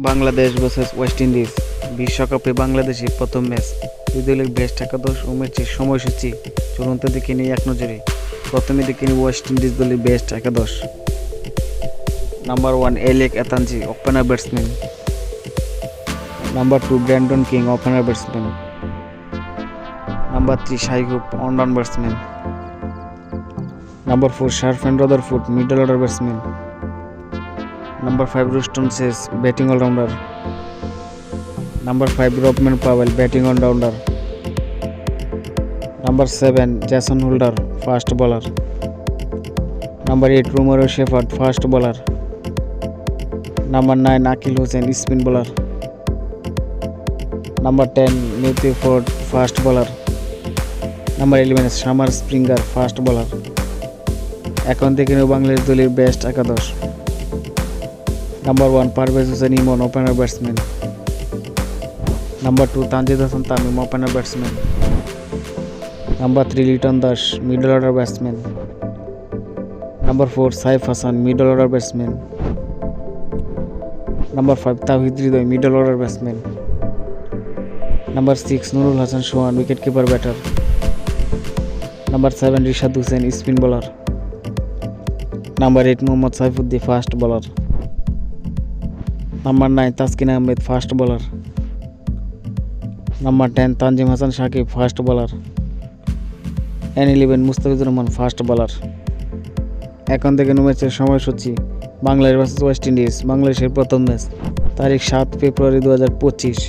Bangladesh versus West Indies বিশ্বকাপে বাংলাদেশের প্রথম ম্যাচ। দুই দলের বেস্ট একাদশ ও ম্যাচের সময়সূচি চলুন তো দেখে নিই এক নজরে। প্রথমে দেখে নিই ওয়েস্ট ইন্ডিজ দলের বেস্ট একাদশ। Number 1 Alick Athanaze, opener batsman. Number 2 Brandon King, opener batsman. Number 3 Shai Hope, one down batsman. Number 4 Sherfane Rutherford, middle order batsman. Number 5 Ruston Says, batting all-rounder. Number 5 Robman Powell, batting all-rounder. Number 7 Jason Holder, fast bowler. Number 8 Romero Shepherd, fast bowler. Number 9 Akil Hussain, spin bowler. Number 10 Matthew Ford, fast bowler. Number 11 Shamar Springer, fast bowler. এখন থেকে new Bangladesh দলের best একাদশ। Number 1 Parvez Hussain Imon, opener batsman. Number 2 Tanjid Hasan Tamim, opener batsman. Number 3 Liton Dash, middle order batsman. Number 4 Saif Hassan, middle order batsman. Number 5 Tawhid Hridoy, middle order batsman. Number 6 Nurul Hasan Shohan, wicket keeper batter. Number 7 Rishad Hussain, spin bowler. Number 8 Mohammad Saifuddin, fast bowler. Number 9 Taskin Ahmed, fast bowler. Number 10 Tanjim Hassan Shakib, fast bowler. and 11 Mustafizur Rahman, fast bowler. এখন থেকে ম্যাচের সময়সূচি। Bangladesh versus West Indies, বাংলাদেশের প্রথম match তারিখ 7 ফেব্রুয়ারি 2025।